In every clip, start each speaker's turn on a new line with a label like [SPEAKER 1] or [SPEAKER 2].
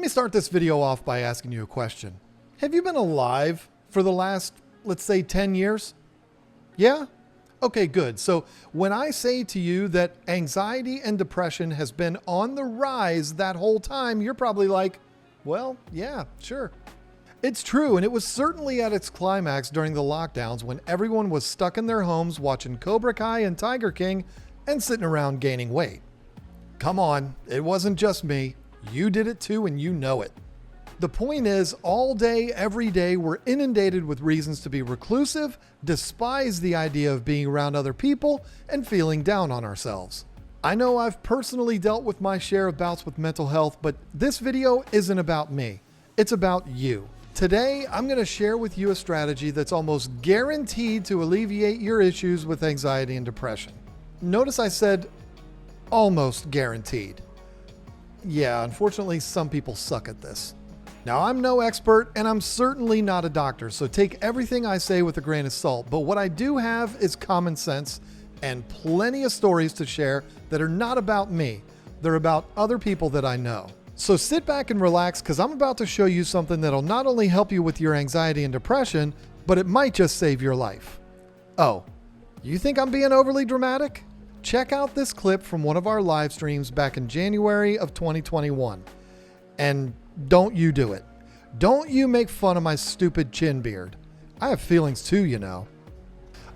[SPEAKER 1] me start this video off by asking you a question. Have you been alive for the last, let's say, 10 years? Yeah? Okay, good. So when I say to you that anxiety and depression has been on the rise that whole time, you're probably like, well, yeah, sure. It's true, and it was certainly at its climax during the lockdowns when everyone was stuck in their homes watching Cobra Kai and Tiger King and sitting around gaining weight. Come on, it wasn't just me. You did it too, and you know it. The point is, all day, every day, we're inundated with reasons to be reclusive, despise the idea of being around other people, and feeling down on ourselves. I know I've personally dealt with my share of bouts with mental health, but this video isn't about me. It's about you. Today, I'm going to share with you a strategy that's almost guaranteed to alleviate your issues with anxiety and depression. Notice I said almost guaranteed. Yeah, unfortunately, some people suck at this. Now, I'm no expert, and I'm certainly not a doctor, so take everything I say with a grain of salt. But what I do have is common sense and plenty of stories to share that are not about me. They're about other people that I know. So sit back and relax, because I'm about to show you something that'll not only help you with your anxiety and depression, but it might just save your life. Oh, you think I'm being overly dramatic? Check out this clip from one of our live streams back in January of 2021. And don't you do it. Don't you make fun of my stupid chin beard. I have feelings too, you know.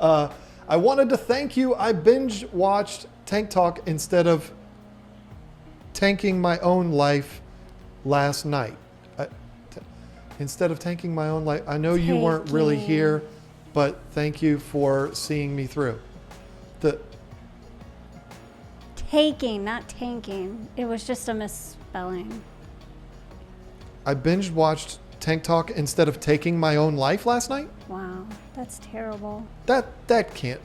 [SPEAKER 1] I wanted to thank you. I binge watched Tank Talk instead of tanking my own life last night. Instead of tanking my own life. I know you weren't really here, but thank you for seeing me through.
[SPEAKER 2] Taking, not tanking. It was just a misspelling.
[SPEAKER 1] I binge watched Tank Talk instead of taking my own life last night?
[SPEAKER 2] Wow, that's terrible.
[SPEAKER 1] That can't,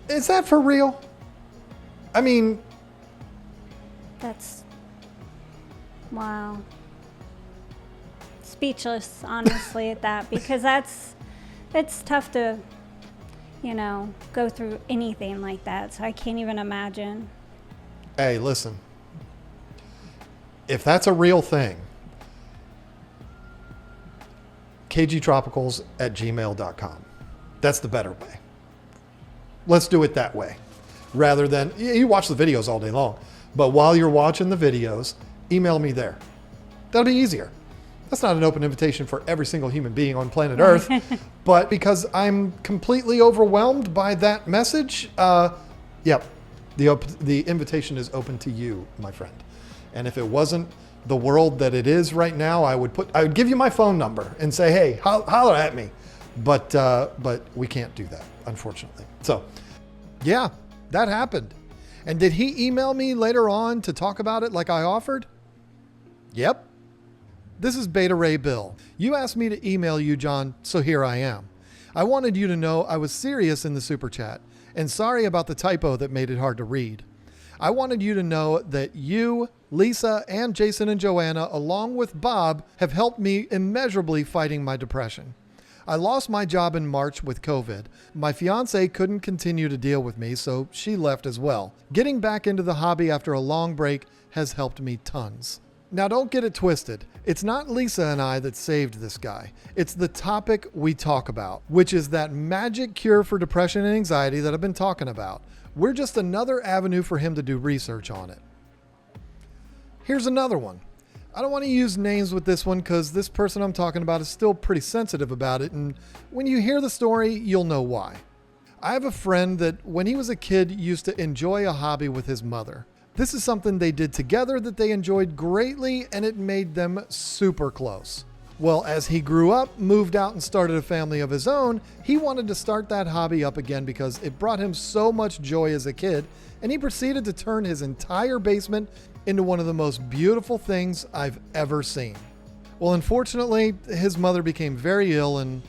[SPEAKER 1] is that for real? I mean,
[SPEAKER 2] that's, wow. Speechless, honestly, at that, because it's tough to, go through anything like that. So I can't even imagine.
[SPEAKER 1] Hey, listen, if that's a real thing, KGTropicals at gmail.com. That's the better way. Let's do it that way. Rather than, you watch the videos all day long, but while you're watching the videos, email me there. That'll be easier. That's not an open invitation for every single human being on planet Earth, but because I'm completely overwhelmed by that message, yep, the invitation is open to you, my friend. And if it wasn't the world that it is right now, I would give you my phone number and say, hey, holler at me. But we can't do that, unfortunately. So yeah, that happened. And did he email me later on to talk about it like I offered? Yep. This is Beta Ray Bill. You asked me to email you, John, so here I am. I wanted you to know I was serious in the super chat, and sorry about the typo that made it hard to read. I wanted you to know that you, Lisa, and Jason and Joanna, along with Bob, have helped me immeasurably fighting my depression. I lost my job in March with COVID. My fiance couldn't continue to deal with me, so she left as well. Getting back into the hobby after a long break has helped me tons. Now don't get it twisted. It's not Lisa and I that saved this guy. It's the topic we talk about, which is that magic cure for depression and anxiety that I've been talking about. We're just another avenue for him to do research on it. Here's another one. I don't want to use names with this one because this person I'm talking about is still pretty sensitive about it, and when you hear the story, you'll know why. I have a friend that when he was a kid used to enjoy a hobby with his mother. This is something they did together that they enjoyed greatly, and it made them super close. Well, as he grew up, moved out, and started a family of his own, he wanted to start that hobby up again because it brought him so much joy as a kid, and he proceeded to turn his entire basement into one of the most beautiful things I've ever seen. Well, unfortunately, his mother became very ill and,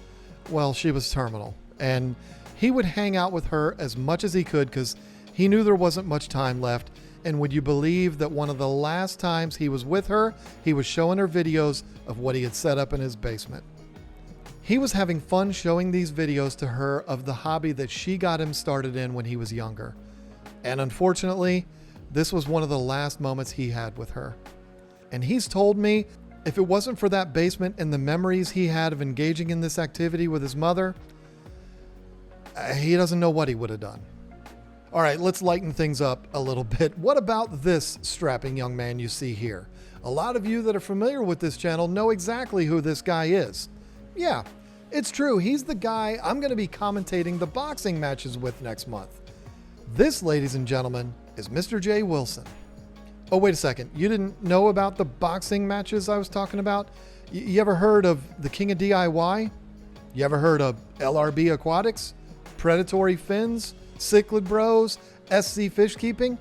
[SPEAKER 1] well, she was terminal. And he would hang out with her as much as he could because he knew there wasn't much time left. And would you believe that one of the last times he was with her, he was showing her videos of what he had set up in his basement. He was having fun showing these videos to her of the hobby that she got him started in when he was younger. And unfortunately, this was one of the last moments he had with her. And he's told me if it wasn't for that basement and the memories he had of engaging in this activity with his mother, he doesn't know what he would have done. All right, let's lighten things up a little bit. What about this strapping young man you see here? A lot of you that are familiar with this channel know exactly who this guy is. Yeah, it's true. He's the guy I'm going to be commentating the boxing matches with next month. This, ladies and gentlemen, is Mr. Jay Wilson. Oh, wait a second. You didn't know about the boxing matches I was talking about? You ever heard of the King of DIY? You ever heard of LRB Aquatics? Predatory Fins? Cichlid Bros? SC Fish Keeping?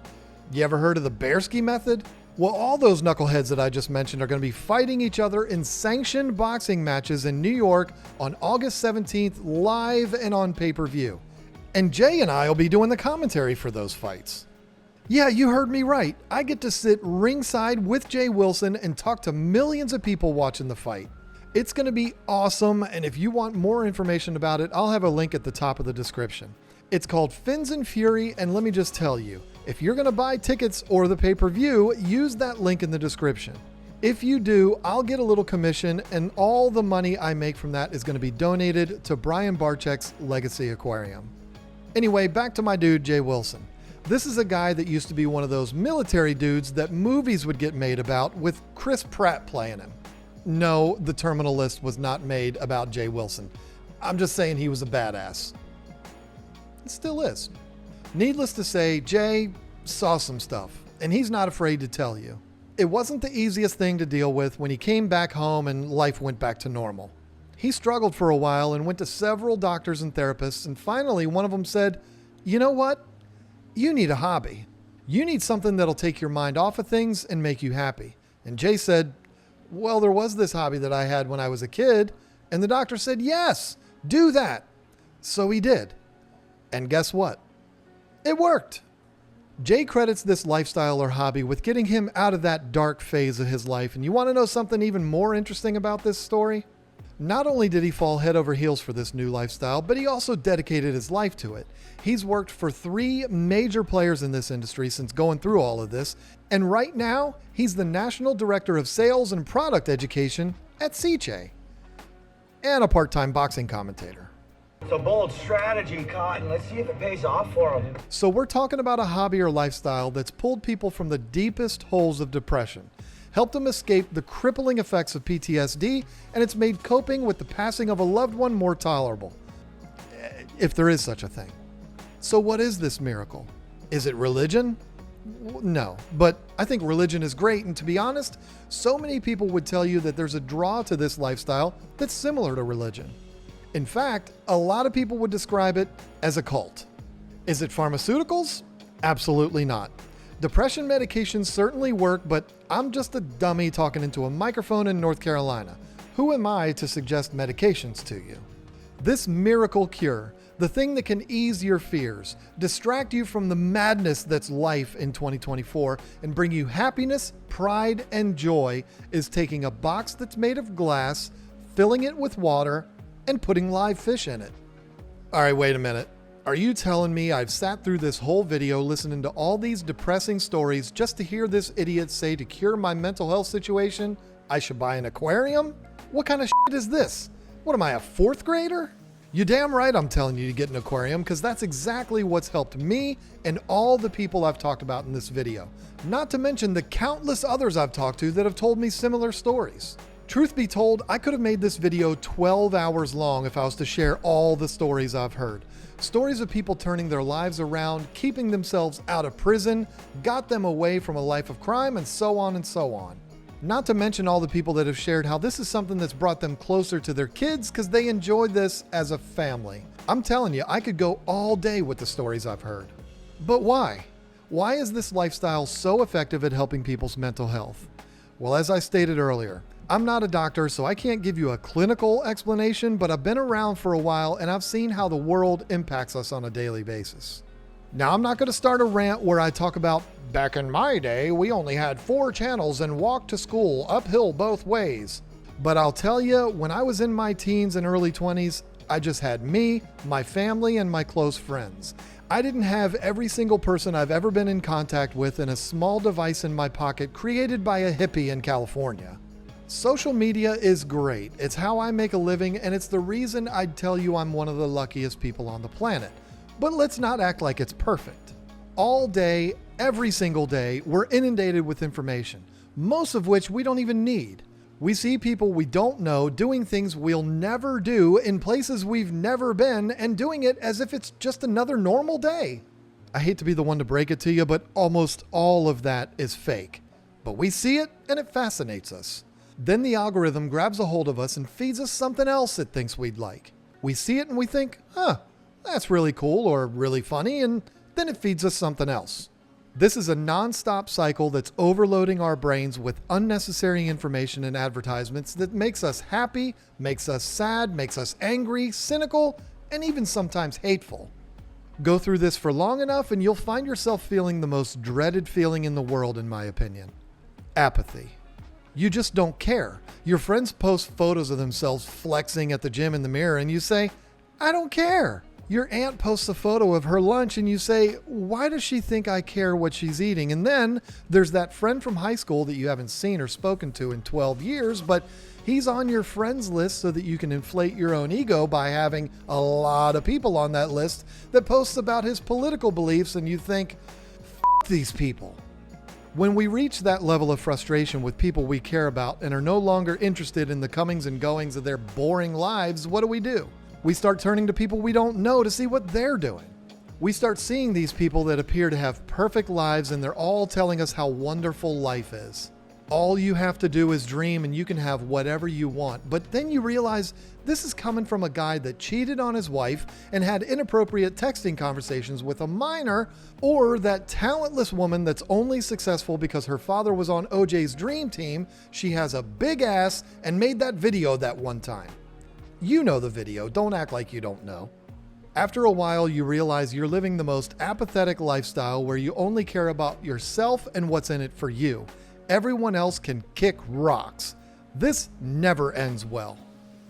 [SPEAKER 1] You ever heard of the Bearski Method? Well, all those knuckleheads that I just mentioned are going to be fighting each other in sanctioned boxing matches in New York on August 17th, live and on pay-per-view. And Jay and I will be doing the commentary for those fights. Yeah, you heard me right. I get to sit ringside with Jay Wilson and talk to millions of people watching the fight. It's going to be awesome, and if you want more information about it, I'll have a link at the top of the description. It's called Fins and Fury, and let me just tell you, if you're going to buy tickets or the pay-per-view, use that link in the description. If you do, I'll get a little commission, and all the money I make from that is going to be donated to Brian Barczyk's Legacy Aquarium. Anyway, back to my dude, Jay Wilson. This is a guy that used to be one of those military dudes that movies would get made about with Chris Pratt playing him. No, the Terminal List was not made about Jay Wilson. I'm just saying he was a badass. It still is. Needless to say, Jay saw some stuff, and he's not afraid to tell you. It wasn't the easiest thing to deal with when he came back home and life went back to normal. He struggled for a while and went to several doctors and therapists, and finally one of them said, "You know what? You need a hobby. You need something that'll take your mind off of things and make you happy." And Jay said, "Well, there was this hobby that I had when I was a kid." And the doctor said, "Yes, do that." So he did. And guess what? It worked. Jay credits this lifestyle or hobby with getting him out of that dark phase of his life. And you want to know something even more interesting about this story? Not only did he fall head over heels for this new lifestyle, but he also dedicated his life to it. He's worked for 3 major players in this industry since going through all of this. And right now, he's the National Director of Sales and Product Education at CJ, and a part-time boxing commentator.
[SPEAKER 3] It's a bold strategy, Cotton. Let's see if it pays off for him.
[SPEAKER 1] So we're talking about a hobby or lifestyle that's pulled people from the deepest holes of depression, helped them escape the crippling effects of PTSD, and it's made coping with the passing of a loved one more tolerable, if there is such a thing. So what is this miracle? Is it religion? No, but I think religion is great, and to be honest, so many people would tell you that there's a draw to this lifestyle that's similar to religion. In fact, a lot of people would describe it as a cult. Is it pharmaceuticals? Absolutely not. Depression medications certainly work, but I'm just a dummy talking into a microphone in North Carolina. Who am I to suggest medications to you? This miracle cure, the thing that can ease your fears, distract you from the madness that's life in 2024, and bring you happiness, pride, and joy, is taking a box that's made of glass, filling it with water, and putting live fish in it. All right, wait a minute. Are you telling me I've sat through this whole video listening to all these depressing stories just to hear this idiot say to cure my mental health situation, I should buy an aquarium? What kind of shit is this? What am I, a 4th grader? You damn right I'm telling you to get an aquarium, because that's exactly what's helped me and all the people I've talked about in this video. Not to mention the countless others I've talked to that have told me similar stories. Truth be told, I could have made this video 12 hours long if I was to share all the stories I've heard. Stories of people turning their lives around, keeping themselves out of prison, got them away from a life of crime, and so on and so on. Not to mention all the people that have shared how this is something that's brought them closer to their kids because they enjoyed this as a family. I'm telling you, I could go all day with the stories I've heard. But why? Why is this lifestyle so effective at helping people's mental health? Well, as I stated earlier, I'm not a doctor, so I can't give you a clinical explanation, but I've been around for a while and I've seen how the world impacts us on a daily basis. Now, I'm not going to start a rant where I talk about, back in my day, we only had 4 channels and walked to school uphill both ways. But I'll tell you, when I was in my teens and early 20s, I just had me, my family, and my close friends. I didn't have every single person I've ever been in contact with in a small device in my pocket created by a hippie in California. Social media is great. It's how I make a living, and it's the reason I'd tell you I'm one of the luckiest people on the planet. But let's not act like it's perfect. All day, every single day, we're inundated with information, most of which we don't even need. We see people we don't know doing things we'll never do in places we've never been and doing it as if it's just another normal day. I hate to be the one to break it to you, but almost all of that is fake. But we see it and it fascinates us. Then the algorithm grabs a hold of us and feeds us something else it thinks we'd like. We see it and we think, that's really cool or really funny, and then it feeds us something else. This is a non-stop cycle that's overloading our brains with unnecessary information and advertisements that makes us happy, makes us sad, makes us angry, cynical, and even sometimes hateful. Go through this for long enough and you'll find yourself feeling the most dreaded feeling in the world, in my opinion. Apathy. You just don't care. Your friends post photos of themselves flexing at the gym in the mirror and you say, I don't care. Your aunt posts a photo of her lunch and you say, why does she think I care what she's eating? And then there's that friend from high school that you haven't seen or spoken to in 12 years, but he's on your friends list so that you can inflate your own ego by having a lot of people on that list that posts about his political beliefs, and you think, F these people. When we reach that level of frustration with people we care about and are no longer interested in the comings and goings of their boring lives, what do? We start turning to people we don't know to see what they're doing. We start seeing these people that appear to have perfect lives and they're all telling us how wonderful life is. All you have to do is dream and you can have whatever you want. But then you realize this is coming from a guy that cheated on his wife and had inappropriate texting conversations with a minor, or that talentless woman that's only successful because her father was on OJ's dream team. She has a big ass and made that video that one time. You know the video, don't act like you don't know. After a while, you realize you're living the most apathetic lifestyle where you only care about yourself and what's in it for you. Everyone else can kick rocks. This never ends well.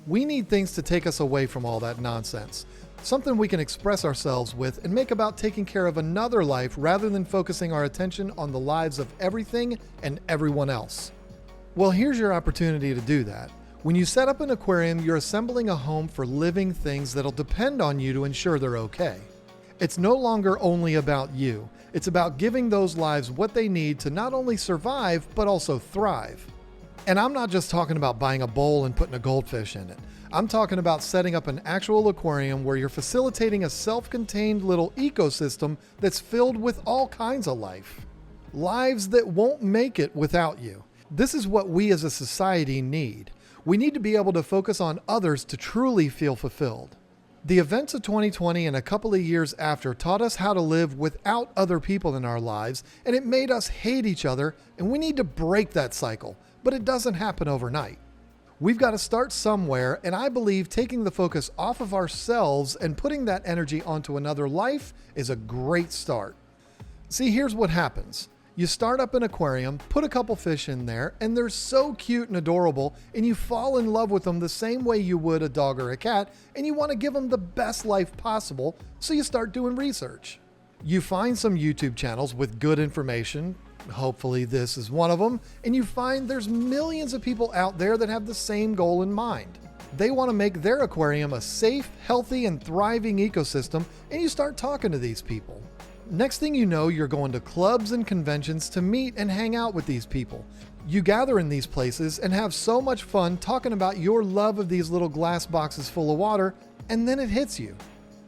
[SPEAKER 1] We need things to take us away from all that nonsense. Something we can express ourselves with and make about taking care of another life rather than focusing our attention on the lives of everything and everyone else. Well, here's your opportunity to do that. When you set up an aquarium, you're assembling a home for living things that'll depend on you to ensure they're okay. It's no longer only about you. It's about giving those lives what they need to not only survive, but also thrive. And I'm not just talking about buying a bowl and putting a goldfish in it. I'm talking about setting up an actual aquarium where you're facilitating a self-contained little ecosystem that's filled with all kinds of life. Lives that won't make it without you. This is what we as a society need. We need to be able to focus on others to truly feel fulfilled. The events of 2020 and a couple of years after taught us how to live without other people in our lives, and it made us hate each other, and we need to break that cycle, but it doesn't happen overnight. We've got to start somewhere, and I believe taking the focus off of ourselves and putting that energy onto another life is a great start. See, here's what happens. You start up an aquarium, put a couple fish in there, and they're so cute and adorable, and you fall in love with them the same way you would a dog or a cat, and you want to give them the best life possible, so you start doing research. You find some YouTube channels with good information, hopefully this is one of them, and you find there's millions of people out there that have the same goal in mind. They want to make their aquarium a safe, healthy, and thriving ecosystem, and you start talking to these people. Next thing you know, you're going to clubs and conventions to meet and hang out with these people. You gather in these places and have so much fun talking about your love of these little glass boxes full of water, and then it hits you.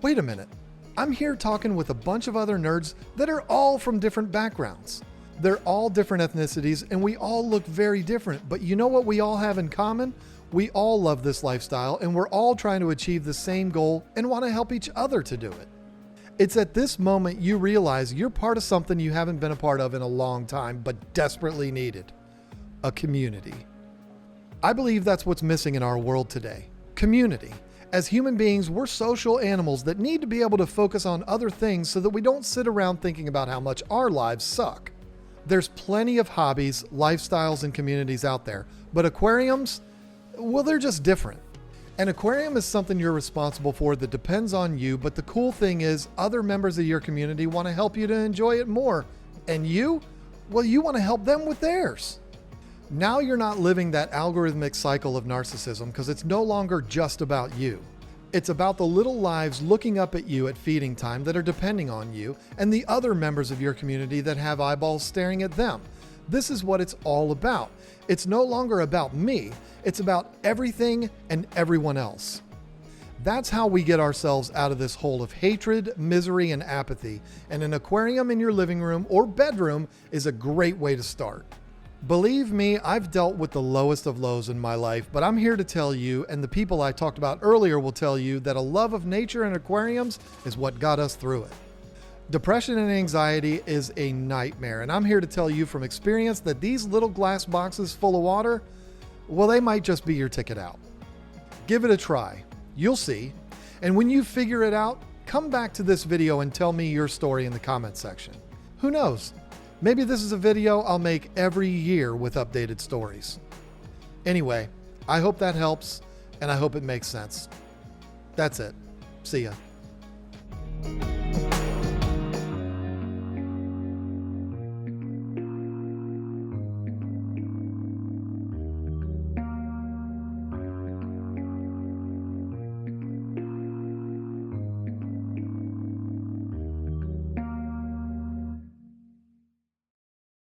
[SPEAKER 1] Wait a minute. I'm here talking with a bunch of other nerds that are all from different backgrounds. They're all different ethnicities and we all look very different, but you know what we all have in common? We all love this lifestyle and we're all trying to achieve the same goal and want to help each other to do it. It's at this moment you realize you're part of something you haven't been a part of in a long time, but desperately needed. A community. I believe that's what's missing in our world today. Community. As human beings, we're social animals that need to be able to focus on other things so that we don't sit around thinking about how much our lives suck. There's plenty of hobbies, lifestyles, and communities out there, but aquariums, well, they're just different. An aquarium is something you're responsible for that depends on you, but the cool thing is other members of your community want to help you to enjoy it more. And you? Well, you want to help them with theirs. Now you're not living that algorithmic cycle of narcissism because it's no longer just about you. It's about the little lives looking up at you at feeding time that are depending on you and the other members of your community that have eyeballs staring at them. This is what it's all about. It's no longer about me. It's about everything and everyone else. That's how we get ourselves out of this hole of hatred, misery, and apathy. And an aquarium in your living room or bedroom is a great way to start. Believe me, I've dealt with the lowest of lows in my life, but I'm here to tell you, and the people I talked about earlier will tell you, that a love of nature and aquariums is what got us through it. Depression and anxiety is a nightmare, and I'm here to tell you from experience that these little glass boxes full of water, well, they might just be your ticket out. Give it a try. You'll see. And when you figure it out, come back to this video and tell me your story in the comment section. Who knows? Maybe this is a video I'll make every year with updated stories. Anyway, I hope that helps, and I hope it makes sense. That's it. See ya.